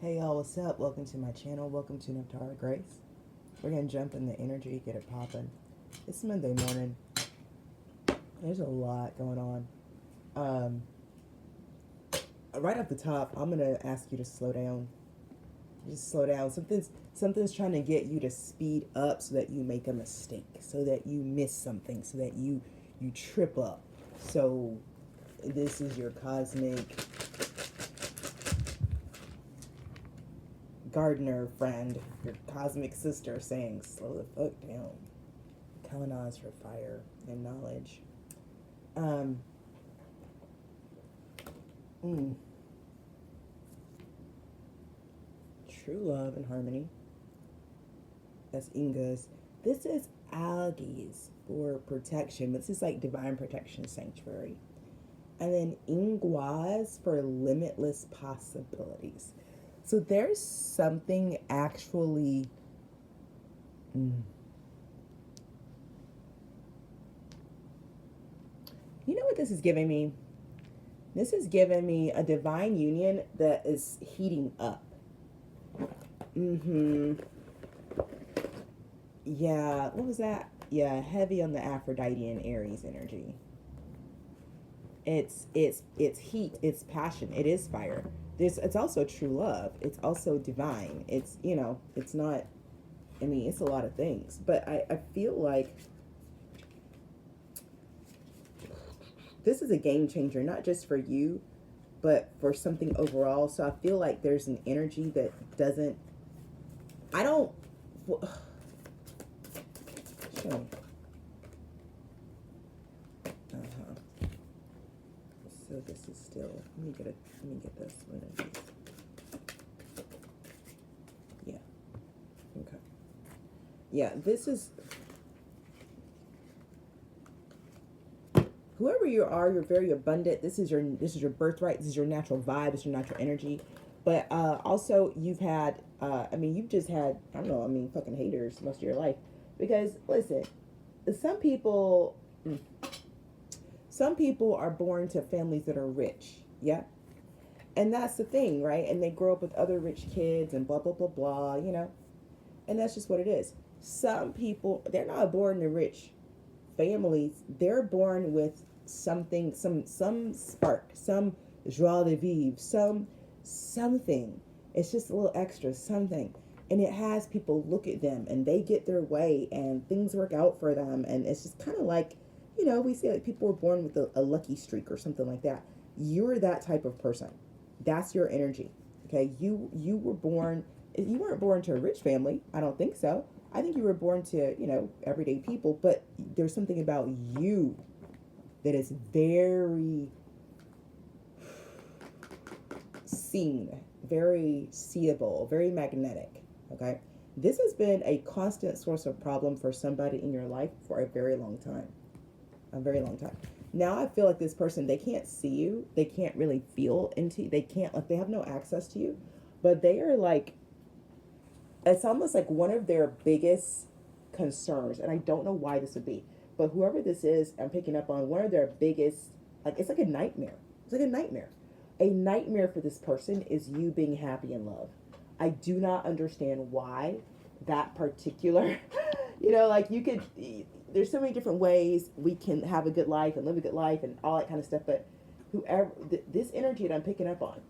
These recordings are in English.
Hey y'all, what's up? Welcome to my channel. Welcome to Nephtara Grace. We're going to jump in the energy, get it popping. It's Monday morning. There's a lot going on. Right off the top, I'm going to ask you to slow down. Just slow down. Something's trying to get you to speed up so that you make a mistake, so that you miss something, so that you trip up. So this is your cosmic gardener friend, your cosmic sister saying, slow the fuck down. Kalina's for fire and knowledge. True love and harmony. That's Inga's. This is algae's for protection. This is like divine protection sanctuary. And then Ingwa's for limitless possibilities. So there's something actually you know what this is giving me? This is giving me a divine union that is heating up. Yeah, what was that? Yeah, heavy on the Aphrodite and Aries energy. It's heat, it's passion, it is fire. It's also true love. It's also divine. It's, it's not, it's a lot of things. But I feel like this is a game changer, not just for you, but for something overall. So I feel like there's an energy that doesn't, show me. So this is still, let me get this one of these. Yeah. Okay. Yeah, this is, whoever you are, you're very abundant. This is your birthright. This is your natural vibe. This is your natural energy. But also you've had, you've just had, I don't know, fucking haters most of your life. Because listen, some people are born to families that are rich. Yeah. And that's the thing, right? And they grow up with other rich kids and blah, blah, blah, blah, And that's just what it is. Some people, they're not born to rich families. They're born with something, some spark, some joie de vivre, something. It's just a little extra something. And it has people look at them and they get their way and things work out for them. And it's just kind of like, we say like people were born with a lucky streak or something like that. You're that type of person. That's your energy. Okay. You were born, you weren't born to a rich family. I don't think so. I think you were born to, everyday people, but there's something about you that is very seen, very seeable, very magnetic. Okay. This has been a constant source of problem for somebody in your life for a very long time. A very long time. Now I feel like this person, they can't see you. They can't really feel into, they have no access to you, but they are like, it's almost like one of their biggest concerns, and I don't know why this would be, but whoever this is, I'm picking up on one of their biggest, like, it's like a nightmare. It's like a nightmare. A nightmare for this person is you being happy in love. I do not understand why that particular, there's so many different ways we can have a good life and live a good life and all that kind of stuff, but whoever, this energy that I'm picking up on,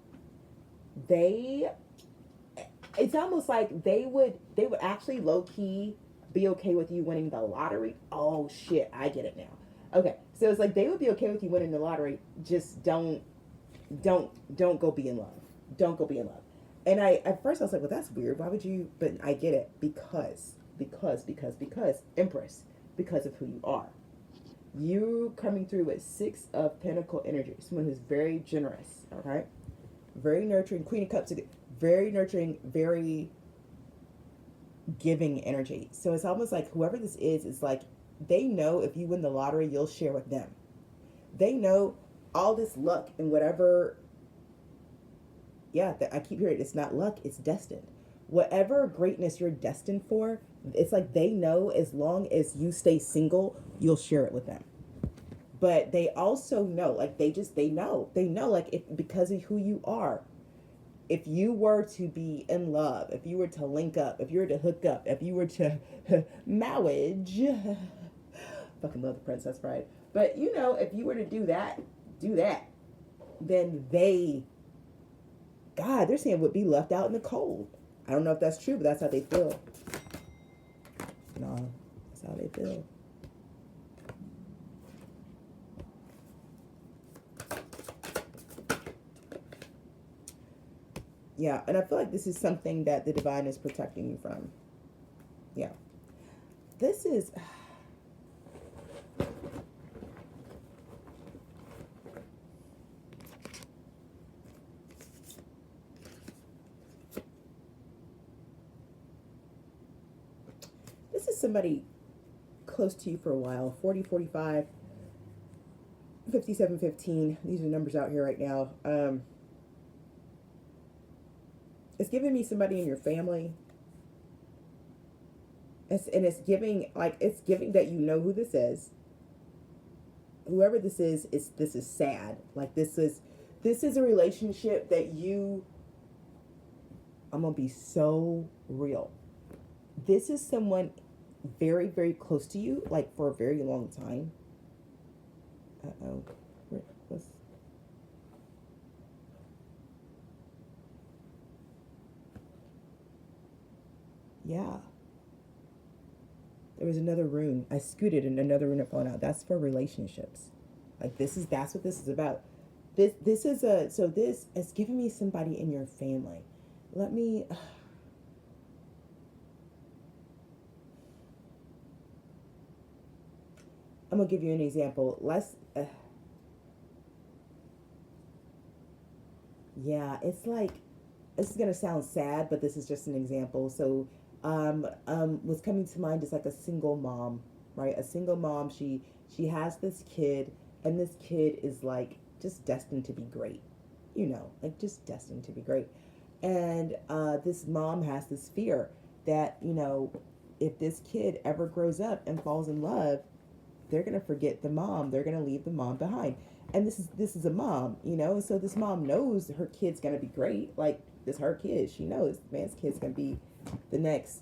it's almost like they would actually low-key be okay with you winning the lottery. Oh shit, I get it now. Okay, so it's like they would be okay with you winning the lottery, just don't go be in love. Don't go be in love. And at first I was like, well, that's weird. Why would you? But I get it because Empress, because of who you are. You coming through with 6 of Pentacle energy, someone who's very generous, okay? Very nurturing, Queen of Cups, very nurturing, very giving energy. So it's almost like whoever this is like, they know if you win the lottery, you'll share with them. They know all this luck and whatever. Yeah, I keep hearing it's not luck, it's destined. Whatever greatness you're destined for, it's like they know as long as you stay single, you'll share it with them. But they also know, like they know, like if because of who you are, if you were to be in love, if you were to link up, if you were to hook up, if you were to marriage, fucking love the Princess Bride. But you know, if you were to do that, then they're saying would be left out in the cold. I don't know if that's true, but that's how they feel. No, that's how they feel. Yeah, and I feel like this is something that the divine is protecting you from. Yeah. This is... This is somebody close to you for a while. 40, 45, 57, 15. These are numbers out here right now. It's giving me somebody in your family. It's giving that you know who this is. Whoever this is sad. Like this is a relationship that I'm gonna be so real. This is someone very, very close to you, like for a very long time. Yeah. There was another rune. I scooted and another rune had fallen out. That's for relationships. Like that's what this is about. This is giving me somebody in your family. Let me I'm gonna give you an example. Yeah, it's like, this is gonna sound sad, but this is just an example. So what's coming to mind is like a single mom, right? A single mom. She has this kid, and this kid is like just destined to be great, like just destined to be great. And this mom has this fear that if this kid ever grows up and falls in love, they're gonna forget the mom. They're gonna leave the mom behind. And this is a mom, so this mom knows her kid's gonna be great. Like, this her kid. She knows the man's kid's gonna be the next.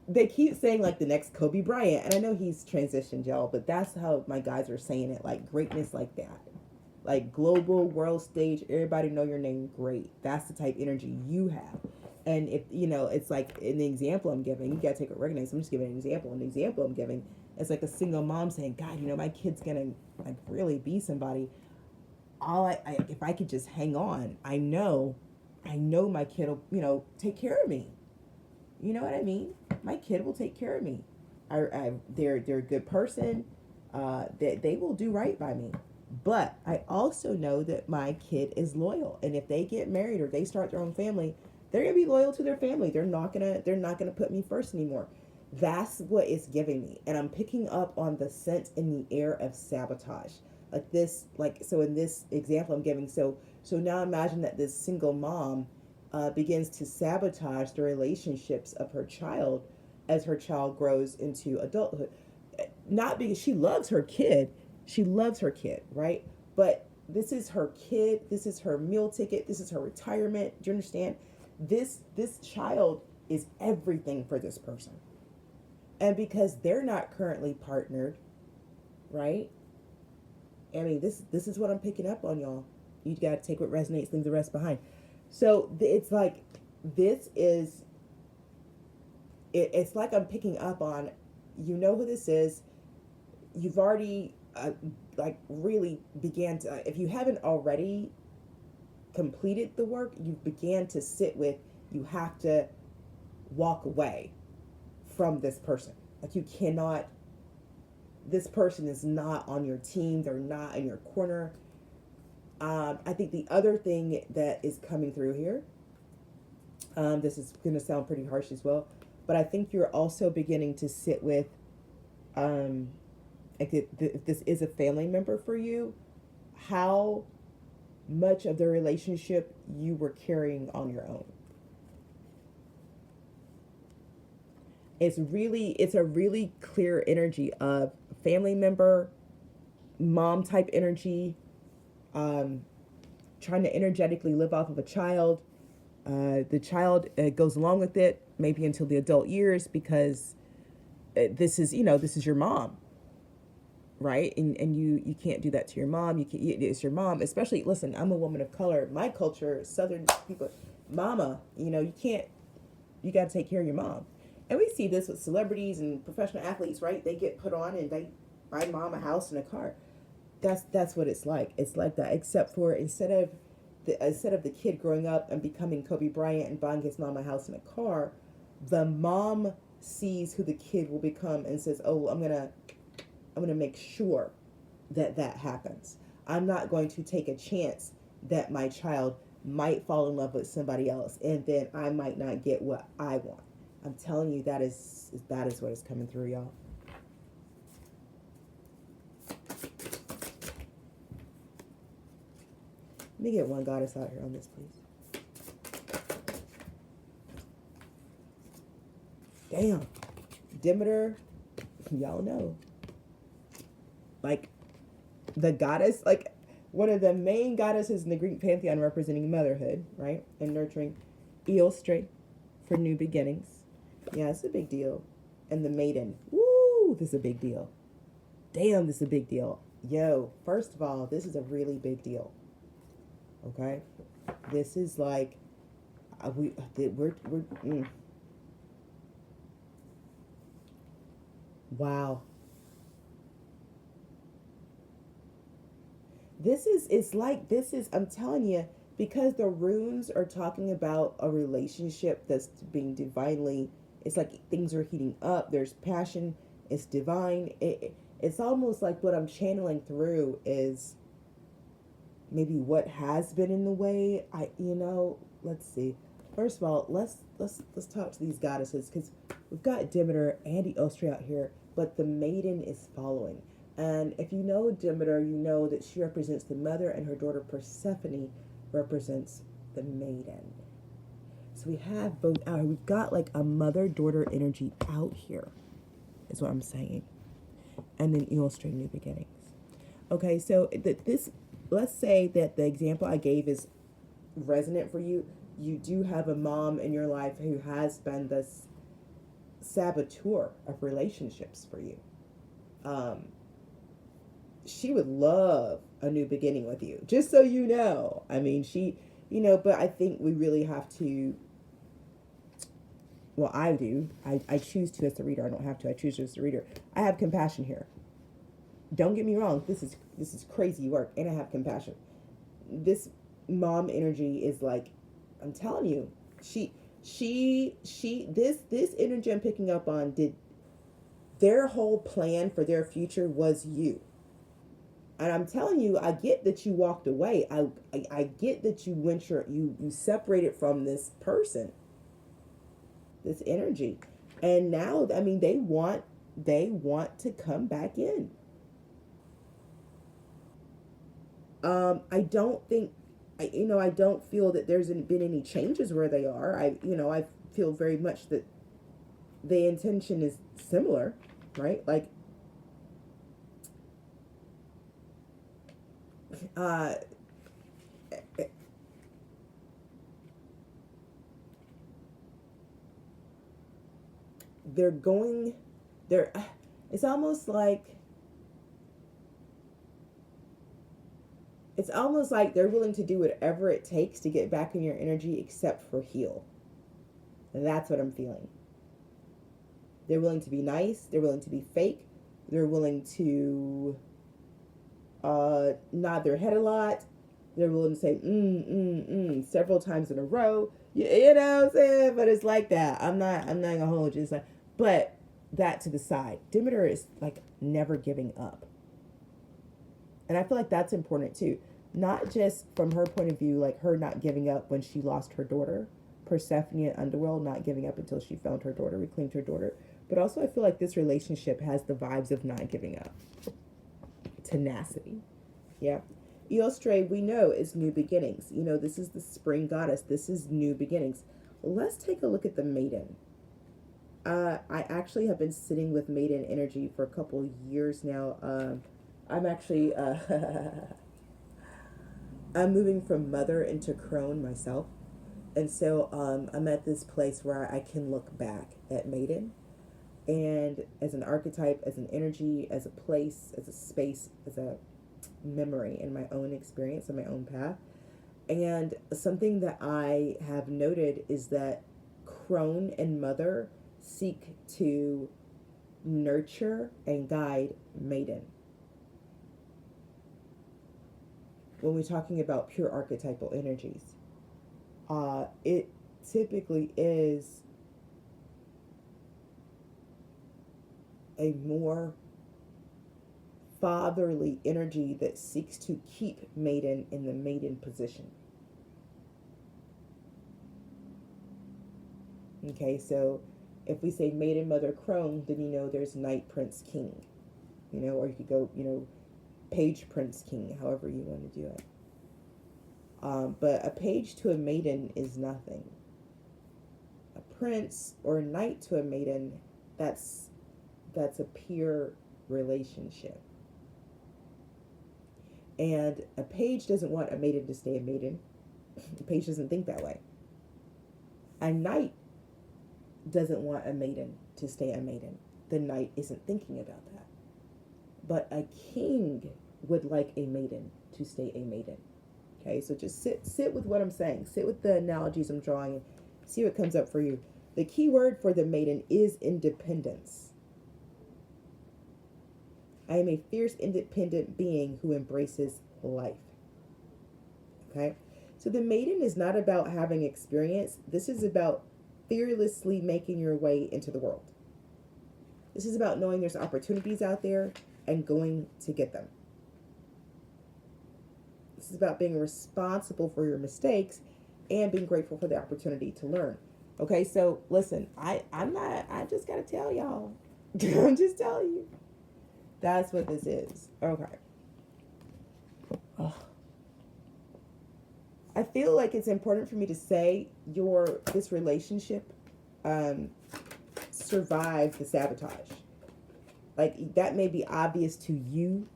They keep saying like the next Kobe Bryant, and I know he's transitioned, y'all, but that's how my guys are saying it. Like greatness, like that, like global world stage. Everybody know your name. Great. That's the type of energy you have. And if it's like in the example I'm giving, you gotta take it recognized. I'm just giving an example. And the example I'm giving, it's like a single mom saying, "God, my kid's gonna like really be somebody. If I could just hang on, I know my kid will, take care of me. You know what I mean? My kid will take care of me. They're a good person. They will do right by me. But I also know that my kid is loyal, and if they get married or they start their own family, they're gonna be loyal to their family. They're not gonna put me first anymore." That's what it's giving me, and I'm picking up on the scent in the air of sabotage. So in this example I'm giving, so now imagine that this single mom begins to sabotage the relationships of her child as her child grows into adulthood. Not because she loves her kid, right? But this is her kid, this is her meal ticket, this is her retirement. Do you understand? This child is everything for this person. And because they're not currently partnered, right? I mean, this is what I'm picking up on, y'all. You got to take what resonates, leave the rest behind. So it's like, it's like I'm picking up on, who this is. You've already, like really began to, if you haven't already completed the work, you began to sit with, you have to walk away from this person. Like, you cannot, this person is not on your team. They're not in your corner. I think the other thing that is coming through here, this is going to sound pretty harsh as well, but I think you're also beginning to sit with, if this is a family member for you, how much of the relationship you were carrying on your own. It's a really clear energy of family member, mom type energy, trying to energetically live off of a child. The child goes along with it, maybe until the adult years, because this is, this is your mom, right? And you can't do that to your mom. It's your mom, especially, listen, I'm a woman of color. My culture, Southern people, mama, you can't, you got to take care of your mom. And we see this with celebrities and professional athletes, right? They get put on and they buy mom a house and a car. That's what it's like. It's like that, except for instead of the kid growing up and becoming Kobe Bryant and buying his mom a house and a car, the mom sees who the kid will become and says, "Oh, I'm gonna make sure that happens. I'm not going to take a chance that my child might fall in love with somebody else, and then I might not get what I want." I'm telling you, that is what is coming through, y'all. Let me get one goddess out here on this, please. Damn. Demeter, y'all know. Like, the goddess, like, one of the main goddesses in the Greek pantheon representing motherhood, right? And nurturing. Eostre, for new beginnings. Yeah, it's a big deal. And the maiden. Woo, this is a big deal. Damn, this is a big deal. Yo, first of all, this is a really big deal. Okay? This is like, wow. I'm telling you, because the runes are talking about a relationship that's being divinely, it's like things are heating up, there's passion, it's divine. It's almost like what I'm channeling through is maybe what has been in the way. Let's see. First of all, let's talk to these goddesses, because we've got Demeter and Eostre out here, but the maiden is following. And if you know Demeter, you know that she represents the mother, and her daughter Persephone represents the maiden. So we have both out. We've got like a mother-daughter energy out here, is what I'm saying. And then Eostre, new beginnings. Okay, so let's say that the example I gave is resonant for you. You do have a mom in your life who has been this saboteur of relationships for you. She would love a new beginning with you, just so you know. I mean, but I think we really have to, well, I do. I choose to as the reader. I don't have to. I choose to as the reader. I have compassion here. Don't get me wrong. This is crazy work, and I have compassion. This mom energy is like, I'm telling you, this energy I'm picking up on, did their whole plan for their future was you. And I'm telling you, I get that you walked away. I get that you separated from this person, this energy. And now, I mean, they want to come back in. I don't feel that there's been any changes where they are. I feel very much that the intention is similar, right? Like, it's almost like they're willing to do whatever it takes to get back in your energy, except for heal. And that's what I'm feeling. They're willing to be nice. They're willing to be fake. They're willing to nod their head a lot. They're willing to say several times in a row. You know what I'm saying? But it's like that. I'm not gonna hold you. It's like, but that to the side. Demeter is like never giving up. And I feel like that's important too. Not just from her point of view, like her not giving up when she lost her daughter. Persephone in Underworld not giving up until she found her daughter, reclaimed her daughter. But also I feel like this relationship has the vibes of not giving up. Tenacity. Yeah. Eostre, we know, is new beginnings. This is the spring goddess. This is new beginnings. Let's take a look at the maiden. I actually have been sitting with maiden energy for a couple years now. I'm actually I'm moving from mother into crone myself. And so I'm at this place where I can look back at maiden, and as an archetype, as an energy, as a place, as a space, as a memory in my own experience and my own path. And something that I have noted is that crone and mother seek to nurture and guide maiden. When we're talking about pure archetypal energies, it typically is a more fatherly energy that seeks to keep maiden in the maiden position. Okay, so if we say maiden, mother, crone, then you know there's knight, prince, king. You know, or you could go, you know, page, prince, king, however you want to do it. But a page to a maiden is nothing. A prince or a knight to a maiden, that's a pure relationship. And a page doesn't want a maiden to stay a maiden. A page doesn't think that way. A knight doesn't want a maiden to stay a maiden. The knight isn't thinking about that. But a king would like a maiden to stay a maiden. Okay, so just sit with what I'm saying. Sit with the analogies I'm drawing and see what comes up for you. The key word for the maiden is independence. I am a fierce, independent being who embraces life. Okay? So the maiden is not about having experience. This is about fearlessly making your way into the world. This is about knowing there's opportunities out there and going to get them. This is about being responsible for your mistakes and being grateful for the opportunity to learn. Okay, so listen, I just gotta tell y'all. I'm just telling you. That's what this is. Okay. Ugh. I feel like it's important for me to say this relationship survived the sabotage. Like, that may be obvious to you,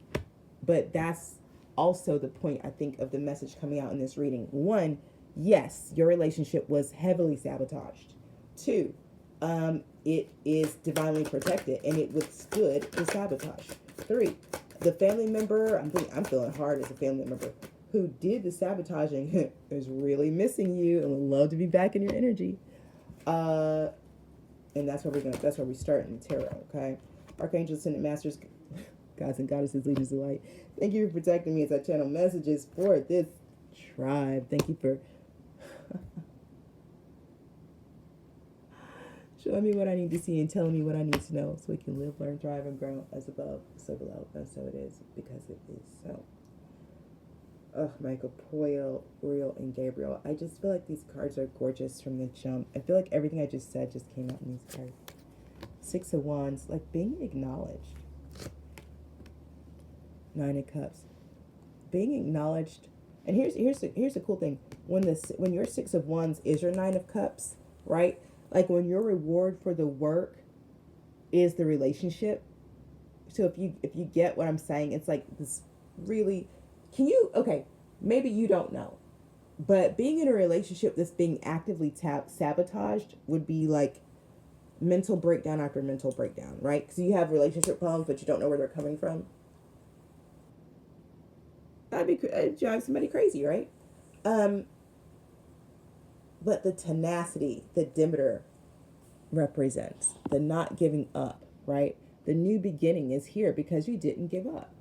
but that's also the point, I think, of the message coming out in this reading. One, yes, your relationship was heavily sabotaged. Two, it is divinely protected and it withstood the sabotage. Three, the family member, I'm feeling hard as a family member, who did the sabotaging is really missing you and would love to be back in your energy. And that's where we start in the tarot, okay? Archangels, Ascended Masters, gods and goddesses, leaders of light. Thank you for protecting me as I channel messages for this tribe. Thank you for showing me what I need to see and telling me what I need to know so we can live, learn, thrive, and grow as above, so below, and so it is, because it is so. Michael, Poyle, Uriel, and Gabriel. I just feel like these cards are gorgeous from the jump. I feel like everything I just said just came out in these cards. Six of Wands, like being acknowledged. Nine of Cups, being acknowledged. And here's the cool thing. When your Six of Wands is your Nine of Cups, right? Like when your reward for the work is the relationship. So if you get what I'm saying, it's like this really. Okay, maybe you don't know, but being in a relationship that's being actively sabotaged would be like mental breakdown after mental breakdown, right? Because you have relationship problems, but you don't know where they're coming from. It'd drive somebody crazy, right? But the tenacity that Demeter represents, the not giving up, right? The new beginning is here because you didn't give up.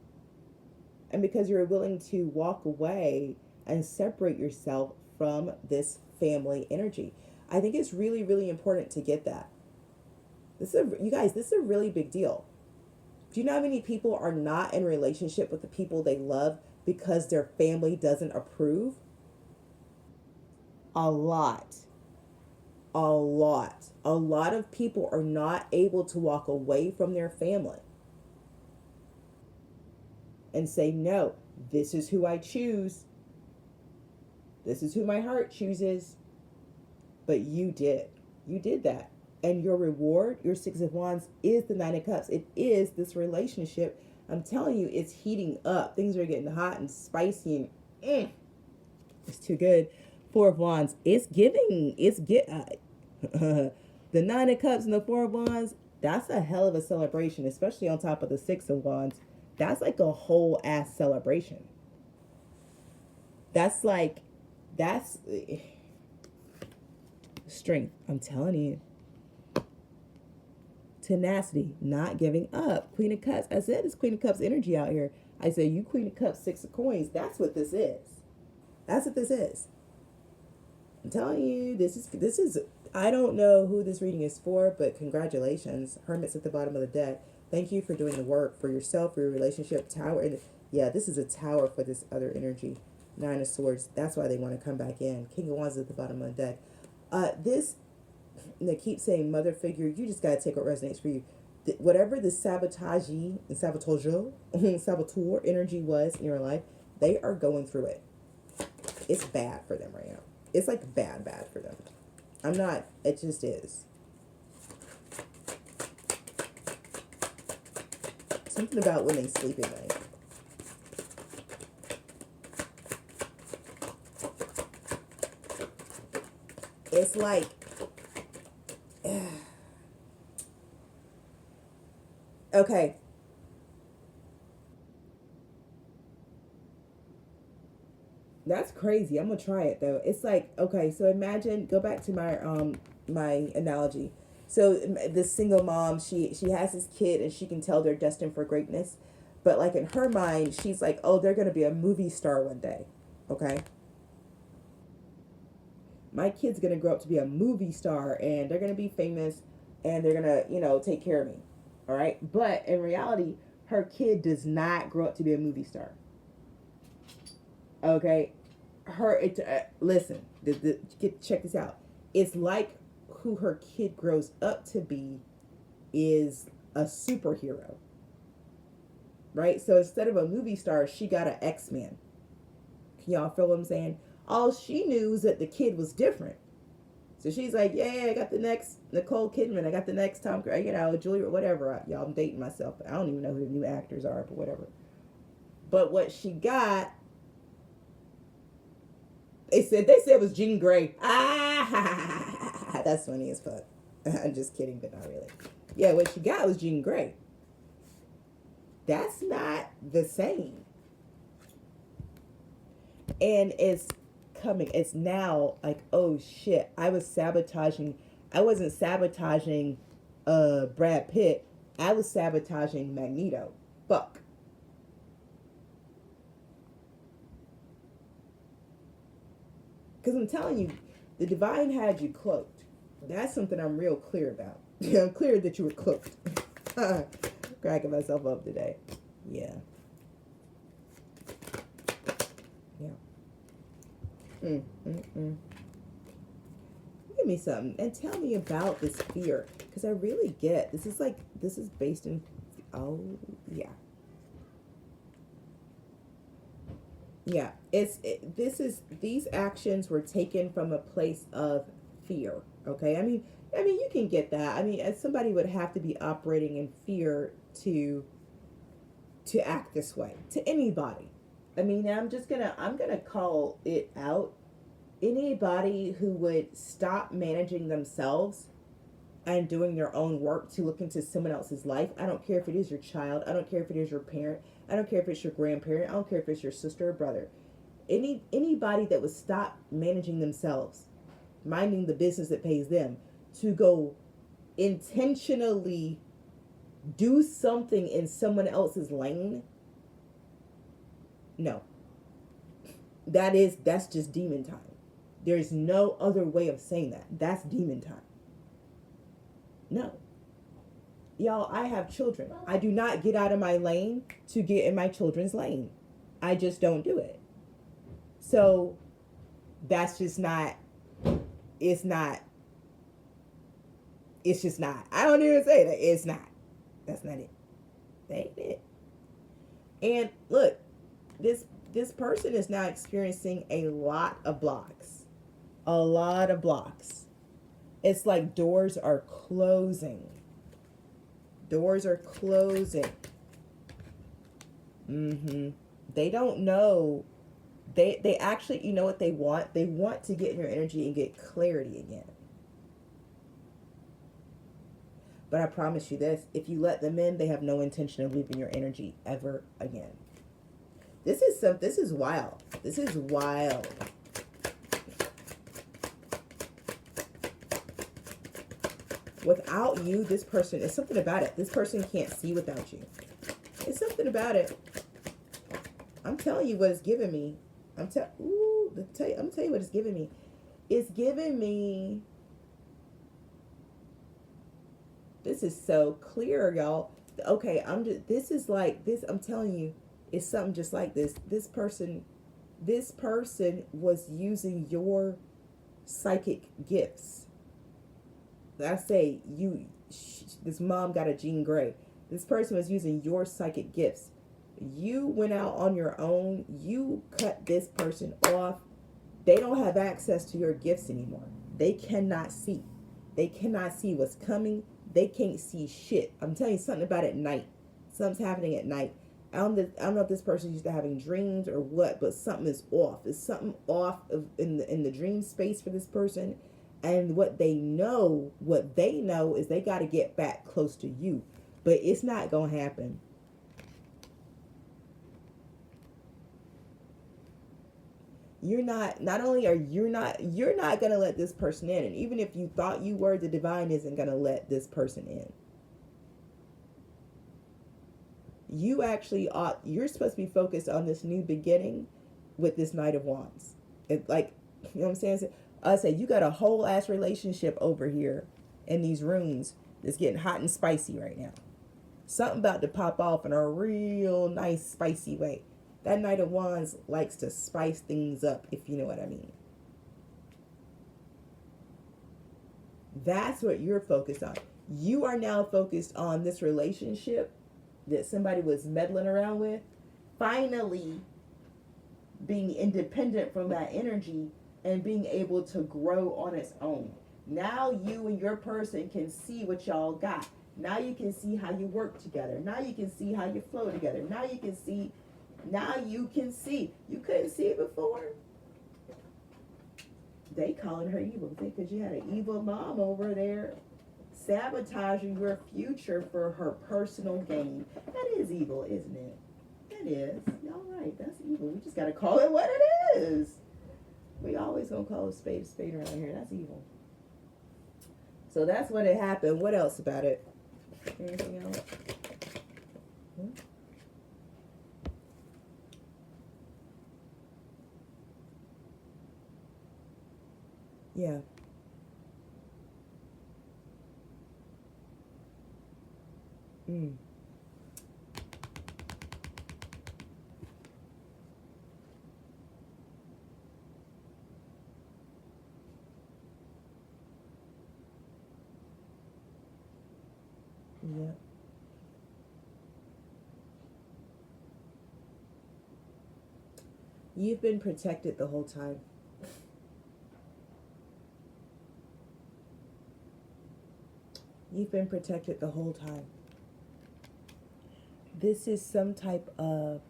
And because you're willing to walk away and separate yourself from this family energy. I think it's really, really important to get that. You guys, this is a really big deal. Do you know how many people are not in a relationship with the people they love because their family doesn't approve? A lot. A lot. A lot of people are not able to walk away from their family and say, no, this is who I choose. This is who my heart chooses. But you did. You did that. And your reward, your Six of Wands, is the Nine of Cups. It is this relationship. I'm telling you, it's heating up. Things are getting hot and spicy and It's too good. Four of Wands. It's giving. It's get. The Nine of Cups and the Four of Wands. That's a hell of a celebration, especially on top of the Six of Wands. That's like a whole ass celebration. That's like, that's strength. I'm telling you. Tenacity, not giving up. Queen of Cups. I said it's Queen of Cups energy out here. I said you Queen of Cups, Six of Coins. That's what this is. That's what this is. I'm telling you, this is. I don't know who this reading is for, but congratulations, Hermit's at the bottom of the deck. Thank you for doing the work for yourself, for your relationship. Tower, and yeah, this is a tower for this other energy. Nine of Swords. That's why they want to come back in. King of Wands at the bottom of the deck. This. And they keep saying mother figure. You just gotta take what resonates for you. Whatever the sabotagee and saboteur energy was in your life, they are going through it. It's bad for them right now. It's like bad for them. I'm not. It just is. Something about women sleeping late. It's like. Okay. That's crazy. I'm gonna try it though. It's like, okay, so imagine, go back to my analogy. So this single mom, she has this kid and she can tell they're destined for greatness. But like in her mind, she's like, oh, they're gonna be a movie star one day. Okay. My kid's gonna grow up to be a movie star and they're gonna be famous and they're gonna, take care of me. All right. But in reality, her kid does not grow up to be a movie star. Okay. Listen, check this out. It's like who her kid grows up to be is a superhero. Right? So instead of a movie star, she got an X-Men. Can y'all feel what I'm saying? All she knew is that the kid was different. So she's like, yeah, I got the next Nicole Kidman. I got the next Tom Cruise, Julia, whatever. Y'all, I'm dating myself. I don't even know who the new actors are, but whatever. But what she got, they said it was Jean Grey. Ah, that's funny as fuck. I'm just kidding, but not really. Yeah, what she got was Jean Grey. That's not the same. And it's coming. It's now like, oh shit, I wasn't sabotaging Brad Pitt. I was sabotaging Magneto. Fuck. Because I'm telling you, the divine had you cloaked. That's something I'm real clear about. I'm clear that you were cloaked. Cracking myself up today. Yeah. Yeah. Give me something and tell me about this fear, because I really get this is based in. Oh yeah. Yeah, these actions were taken from a place of fear. Okay, I mean, you can get that. I mean, as somebody would have to be operating in fear to act this way to anybody. I mean, I'm gonna call it out. Anybody who would stop managing themselves and doing their own work to look into someone else's life. I don't care if it is your child. I don't care if it is your parent. I don't care if it's your grandparent. I don't care if it's your sister or brother. Anybody that would stop managing themselves, minding the business that pays them, to go intentionally do something in someone else's lane. No. That's just demon time. There's no other way of saying that. That's demon time. No. Y'all, I have children. I do not get out of my lane to get in my children's lane. I just don't do it. So that's just not, it's just not. I don't even say that. It's not. That's not it. That ain't it. And look, this person is now experiencing a lot of blocks. A lot of blocks. It's like doors are closing. Doors are closing. They don't know They actually, you know what they want? They want to get in your energy and get clarity again. But I promise you this, if you let them in, they have no intention of leaving your energy ever again. This is wild. This is wild. Without you, this person, it's something about it. This person can't see without you. It's something about it. I'm telling you what it's giving me. I'm telling you what it's giving me. It's giving me. This is so clear, y'all. Okay, this is like this. I'm telling you, it's something just like this. This person was using your psychic gifts. I say this mom got a Jean Grey. This person was using your psychic gifts. You went out on your own. You cut this person off. They don't have access to your gifts anymore. They cannot see. They cannot see what's coming. They can't see shit. I'm telling you something about at night. Something's happening at night. I don't know if this person's used to having dreams or what, but something is off. There's something off in the dream space for this person. And what they know is they got to get back close to you. But it's not going to happen. You're not going to let this person in. And even if you thought you were, the divine isn't going to let this person in. You're supposed to be focused on this new beginning with this Knight of Wands. It's like, you know what I'm saying? I say, you got a whole ass relationship over here in these rooms that's getting hot and spicy right now. Something about to pop off in a real nice spicy way. That Knight of Wands likes to spice things up, if you know what I mean. That's what you're focused on. You are now focused on this relationship that somebody was meddling around with. Finally being independent from that energy and being able to grow on its own. Now you and your person can see what y'all got. Now you can see how you work together. Now you can see how you flow together. Now you can see. You couldn't see it before. They calling her evil because you had an evil mom over there sabotaging your future for her personal gain. That is evil, isn't it? That is. Y'all right. That's evil. We just got to call it what it is. We always gonna call a spade around here. That's evil. So that's what had happened. What else about it? Anything else? Yeah. Yeah. You've been protected the whole time. You've been protected the whole time. This was some type of,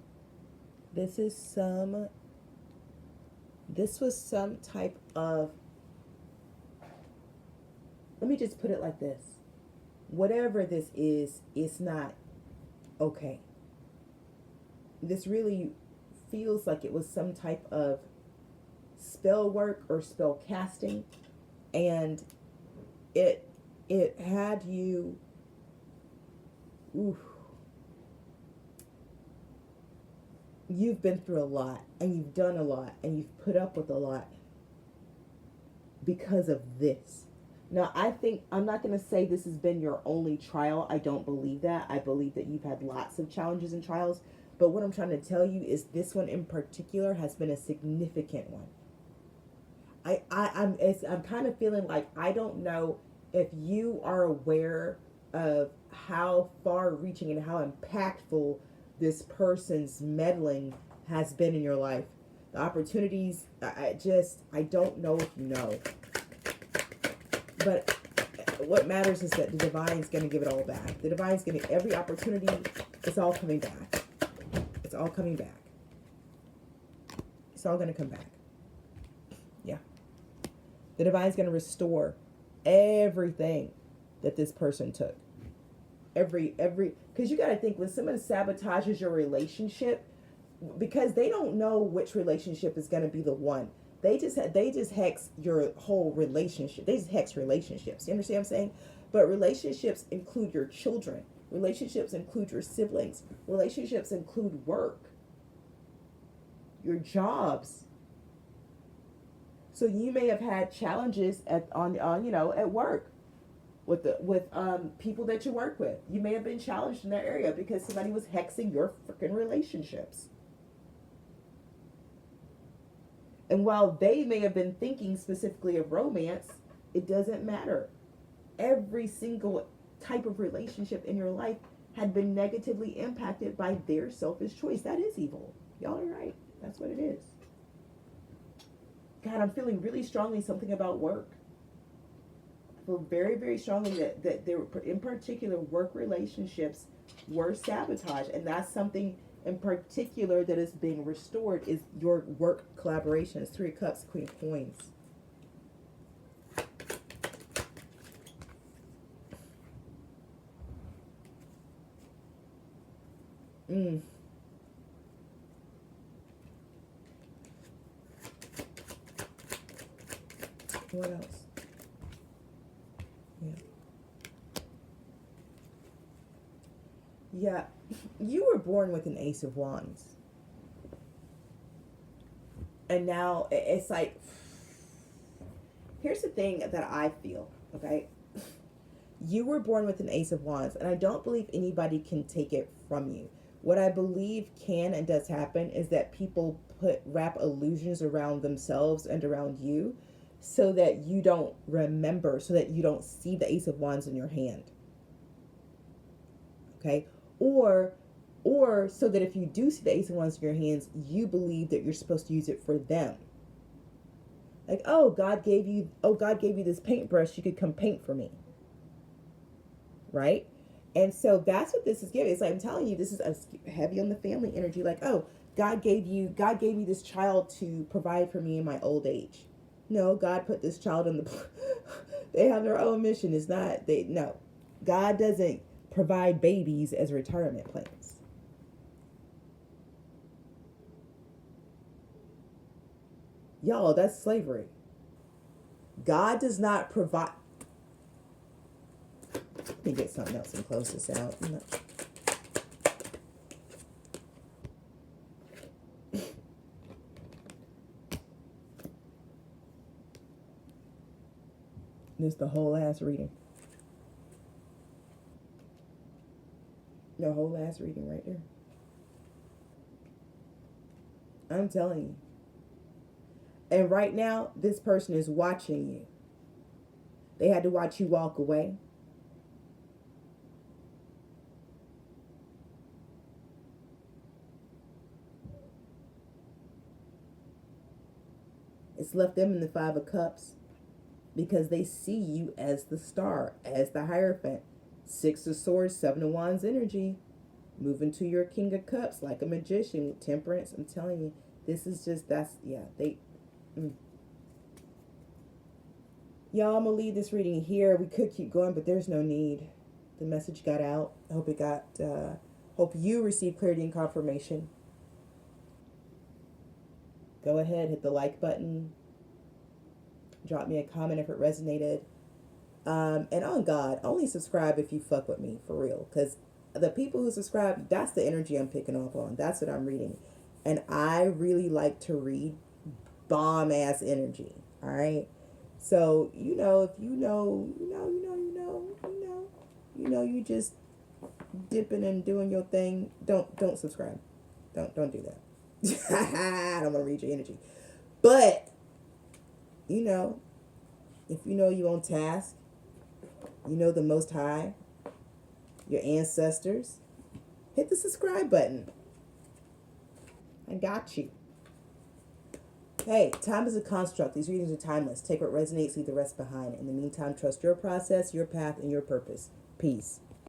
let me just put it like this. Whatever this is, it's not okay. This really feels like it was some type of spell work or spell casting, and it had you, you've been through a lot, and you've done a lot, and you've put up with a lot because of this. Now, I'm not going to say this has been your only trial. I don't believe that. I believe that you've had lots of challenges and trials. But what I'm trying to tell you is this one in particular has been a significant one. I'm kind of feeling like, I don't know if you are aware of how far reaching and how impactful this person's meddling has been in your life. The opportunities, I don't know if you know. But what matters is that the divine's going to give it all back. The divine's going to, every opportunity, it's all coming back. It's all coming back. It's It's all going to come back. Yeah. The divine's going to restore everything that this person took. Every, because you got to think, when someone sabotages your relationship, because they don't know which relationship is going to be the one. They just hex your whole relationship. They just hex relationships. You understand what I'm saying? But relationships include your children. Relationships include your siblings. Relationships include work, your jobs. So you may have had challenges at work with people that you work with. You may have been challenged in that area because somebody was hexing your freaking relationships. And while they may have been thinking specifically of romance, it doesn't matter. Every single type of relationship in your life had been negatively impacted by their selfish choice. That is evil. Y'all are right. That's what it is. God, I'm feeling really strongly something about work. I feel very, very strongly that there were, in particular, work relationships were sabotaged. And that's something in particular that is being restored, is your work collaborations. 3 of Cups, Queen of Coins. What else? Yeah, you were born with an Ace of Wands. And now it's like, here's the thing that I feel, okay? You were born with an Ace of Wands, and I don't believe anybody can take it from you. What I believe can and does happen is that people wrap illusions around themselves and around you so that you don't remember, so that you don't see the Ace of Wands in your hand. Okay? Or so that if you do see the Ace of Wands in your hands, you believe that you're supposed to use it for them. Like, God gave you this paintbrush, you could come paint for me. Right? And so that's what this is giving. It's like, I'm telling you, this is heavy on the family energy. Like, God gave you this child to provide for me in my old age. No, God put this child on they have their own mission. It's not, no. God doesn't provide babies as retirement plans. Y'all, that's slavery. God does not provide. Let me get something else and close this out. This is the whole ass reading. The whole ass reading right there. I'm telling you. And right now, this person is watching you. They had to watch you walk away. It's left them in the 5 of Cups because they see you as the star, as the Hierophant. 6 of Swords, 7 of Wands energy. Moving to your King of Cups like a magician with Temperance. I'm telling you, this is just, Y'all, I'm going to leave this reading here. We could keep going, but there's no need. The message got out. I hope hope you received clarity and confirmation. Go ahead, hit the like button. Drop me a comment if it resonated. And on God, only subscribe if you fuck with me, for real. Because the people who subscribe, that's the energy I'm picking up on. That's what I'm reading. And I really like to read bomb-ass energy. All right? So, if you just dipping and doing your thing, don't subscribe. Don't do that. I don't want to read your energy. But, if you on task, the Most High, your ancestors, hit the subscribe button. I got you. Hey, time is a construct. These readings are timeless. Take what resonates, leave the rest behind. In the meantime, trust your process, your path, and your purpose. Peace.